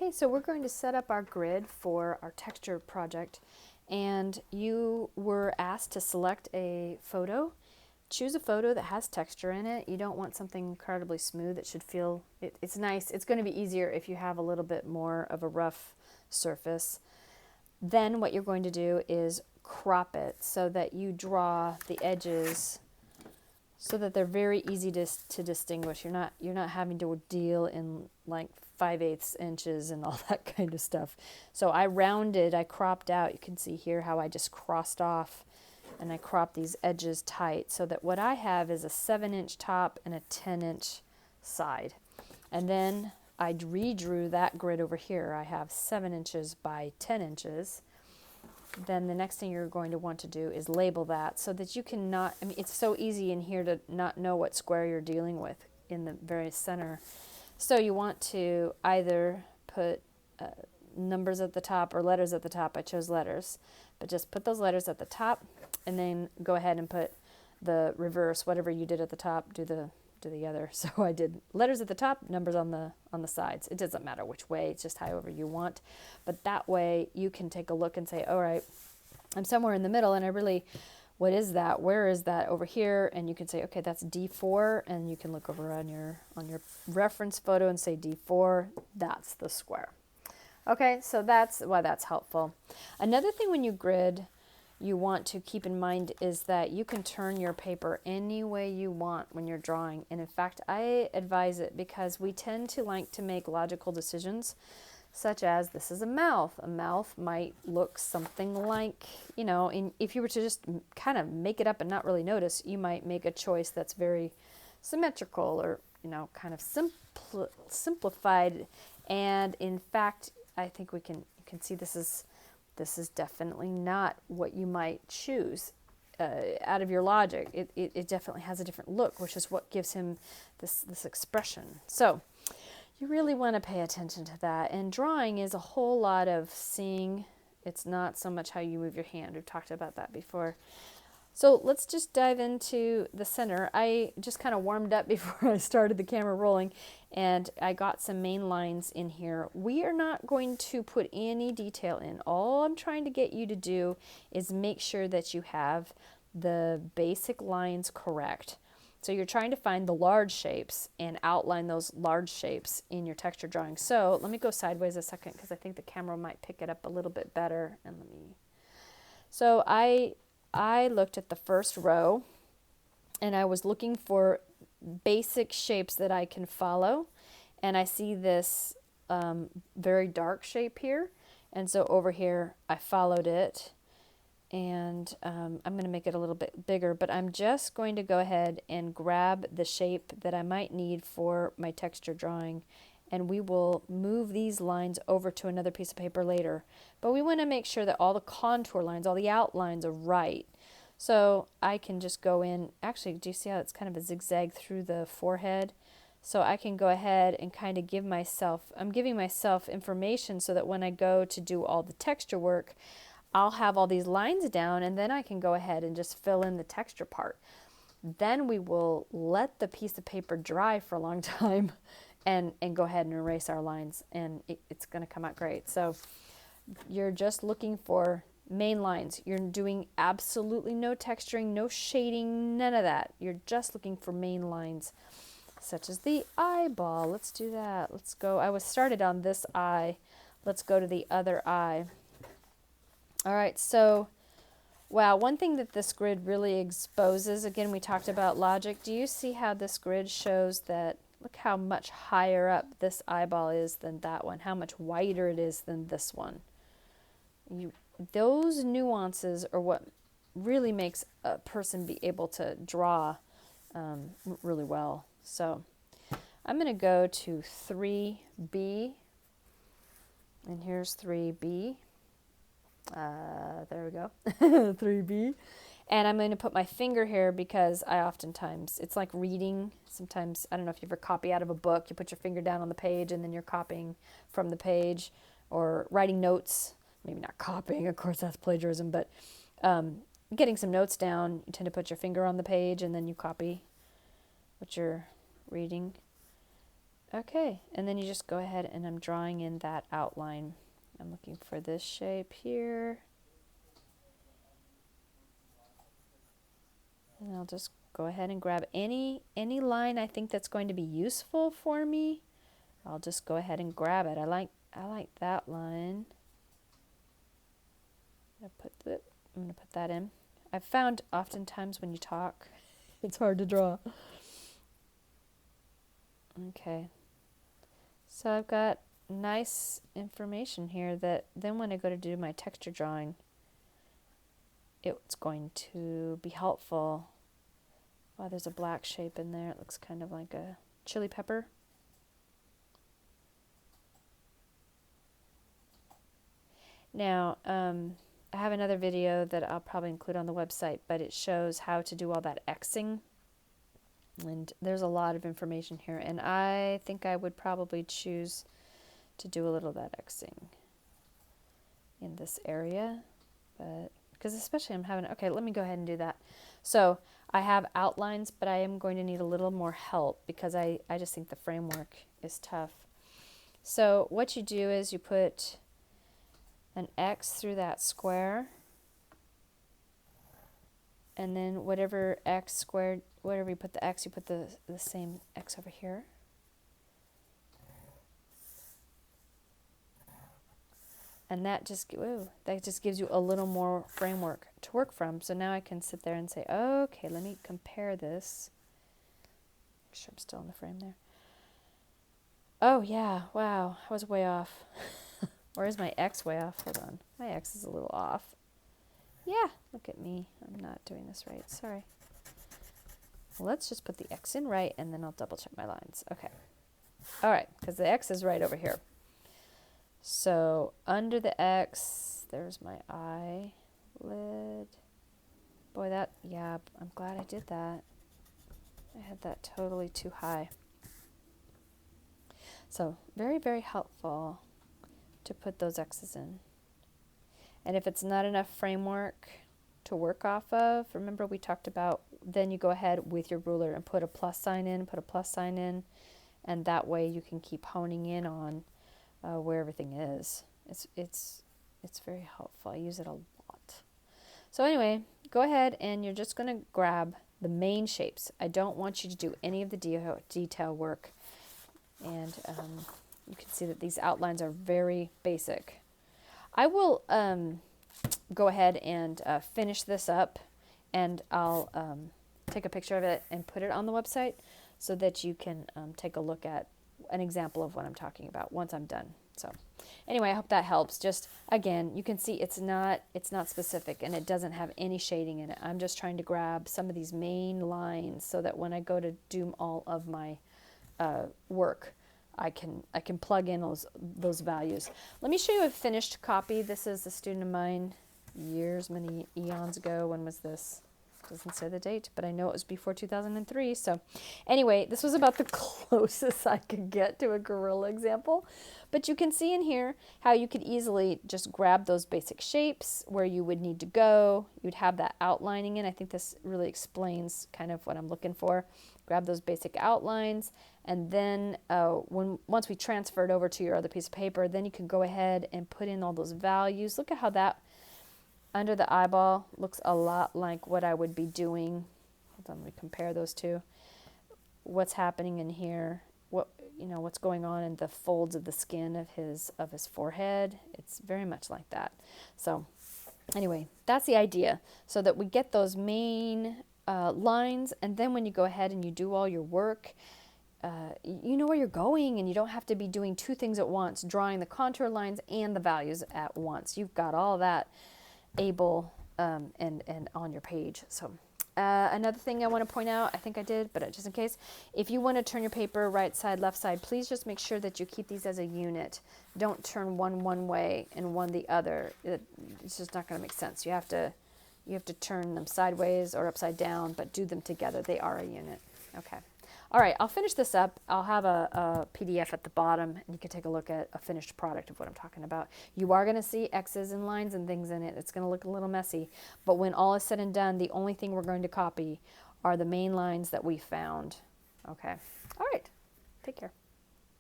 Okay, so we're going to set up our grid for our texture project, and you were asked to select a photo. Choose a photo that has texture in it. You don't want something incredibly smooth. It should feel, it's nice. It's going to be easier if you have a little bit more of a rough surface. Then what you're going to do is crop it so that you draw the edges so that they're very easy to distinguish. You're not having to deal in like 5/8 inches and all that kind of stuff. So I rounded, I cropped out. You can see here how I just crossed off and I cropped these edges tight so that what I have is a 7-inch top and a 10-inch side. And then I redrew that grid over here. I have 7 inches by 10 inches. Then the next thing you're going to want to do is label that so that you can not, I mean, it's so easy in here to not know what square you're dealing with in the very center. So you want to either put numbers at the top or letters at the top. I chose letters, but just put those letters at the top and then go ahead and put the reverse, whatever you did at the top, do the other. So I did letters at the top, numbers on the sides. It doesn't matter which way, it's just however you want. But that way you can take a look and say, all right, I'm somewhere in the middle and I really, what is that? Where is that? Over here. And you can say, okay, that's D4, and you can look over on your reference photo and say D4, that's the square. Okay, so that's why that's helpful. Another thing when you grid, you want to keep in mind is that you can turn your paper any way you want when you're drawing. And in fact, I advise it because we tend to like to make logical decisions, such as this is a mouth. A mouth might look something like, if you were to just kind of make it up and not really notice, you might make a choice that's very symmetrical or, kind of simplified. And in fact, I think you can see this is definitely not what you might choose out of your logic. It definitely has a different look, which is what gives him this expression. So you really want to pay attention to that. And drawing is a whole lot of seeing. It's not so much how you move your hand. We've talked about that before. So let's just dive into the center. I just kind of warmed up before I started the camera rolling, and I got some main lines in here. We are not going to put any detail in. All I'm trying to get you to do is make sure that you have the basic lines correct. So you're trying to find the large shapes and outline those large shapes in your texture drawing. So let me go sideways a second because I think the camera might pick it up a little bit better. So I looked at the first row and I was looking for basic shapes that I can follow, and I see this very dark shape here, and so over here I followed it, and I'm going to make it a little bit bigger, but I'm just going to go ahead and grab the shape that I might need for my texture drawing, and we will move these lines over to another piece of paper later. But we want to make sure that all the contour lines, all the outlines are right. So I can just go in, actually, do you see how it's kind of a zigzag through the forehead? So I can go ahead and kind of I'm giving myself information so that when I go to do all the texture work, I'll have all these lines down, and then I can go ahead and just fill in the texture part. Then we will let the piece of paper dry for a long time and go ahead and erase our lines, and it's going to come out great. So you're just looking for main lines. You're doing absolutely no texturing, no shading, none of that. You're just looking for main lines, such as the eyeball. Let's do that. Let's go. I was started on this eye. Let's go to the other eye. All right, so wow, one thing that this grid really exposes, again, we talked about logic. Do you see how this grid shows that, look how much higher up this eyeball is than that one, how much wider it is than this one. Those nuances are what really makes a person be able to draw really well. So I'm going to go to 3B, and here's 3B. There we go, 3B. And I'm going to put my finger here because I oftentimes, it's like reading. Sometimes, I don't know if you ever copy out of a book, you put your finger down on the page and then you're copying from the page, or writing notes. Maybe not copying, of course that's plagiarism, but getting some notes down, you tend to put your finger on the page and then you copy what you're reading. Okay, and then you just go ahead and I'm drawing in that outline. I'm looking for this shape here. And I'll just go ahead and grab any line I think that's going to be useful for me. I'll just go ahead and grab it. I like that line. I'm gonna put that in. I've found oftentimes when you talk, it's hard to draw. Okay. So I've got nice information here that then when I go to do my texture drawing, it's going to be helpful. Wow, there's a black shape in there. It looks kind of like a chili pepper. Now, I have another video that I'll probably include on the website, but it shows how to do all that Xing. And there's a lot of information here, and I think I would probably choose to do a little of that Xing in this area, but because especially I'm having, okay, let me go ahead and do that. So I have outlines, but I am going to need a little more help because I just think the framework is tough. So what you do is you put an X through that square, and then whatever X squared, whatever you put the X, you put the same X over here. And that just gives you a little more framework to work from. So now I can sit there and say, okay, let me compare this. Make sure I'm still in the frame there. Oh yeah, wow, I was way off. Or is my X way off? Hold on, my X is a little off. Yeah, look at me, I'm not doing this right, sorry. Well, let's just put the X in right and then I'll double check my lines. Okay, all right, because the X is right over here. So under the X, there's my eyelid. Boy, yeah, I'm glad I did that. I had that totally too high. So very, very helpful to put those X's in. And if it's not enough framework to work off of, remember we talked about, then you go ahead with your ruler and put a plus sign in, and that way you can keep honing in on where everything is. It's very helpful. I use it a lot. So anyway, go ahead and you're just going to grab the main shapes. I don't want you to do any of the detail work. And you can see that these outlines are very basic. I will go ahead and finish this up, and I'll take a picture of it and put it on the website so that you can take a look at an example of what I'm talking about once I'm done. So anyway, I hope that helps. Just again, you can see it's not specific and it doesn't have any shading in it. I'm just trying to grab some of these main lines so that when I go to do all of my work, I can plug in those values. Let me show you a finished copy. This is a student of mine many eons ago. When was this? Doesn't say the date, but I know it was before 2003. So anyway, this was about the closest I could get to a gorilla example. But you can see in here how you could easily just grab those basic shapes where you would need to go. You'd have that outlining in. I think this really explains kind of what I'm looking for. Grab those basic outlines, and then once we transfer it over to your other piece of paper, then you can go ahead and put in all those values. Look at how that under the eyeball looks a lot like what I would be doing. Hold on, let me compare those two. What's happening in here? What's going on in the folds of the skin of his forehead? It's very much like that. So anyway, that's the idea, so that we get those main lines, and then when you go ahead and you do all your work, you know where you're going, and you don't have to be doing two things at once, drawing the contour lines and the values at once. You've got all that able and on your page. So another thing I want to point out, I think I did, but just in case, if you want to turn your paper right side, left side, please just make sure that you keep these as a unit. Don't turn one way and one the other. It's just not going to make sense. You have to turn them sideways or upside down, but do them together. They are a unit. Okay. All right, I'll finish this up. I'll have a PDF at the bottom, and you can take a look at a finished product of what I'm talking about. You are going to see X's and lines and things in it. It's going to look a little messy, but when all is said and done, the only thing we're going to copy are the main lines that we found. Okay. All right. Take care.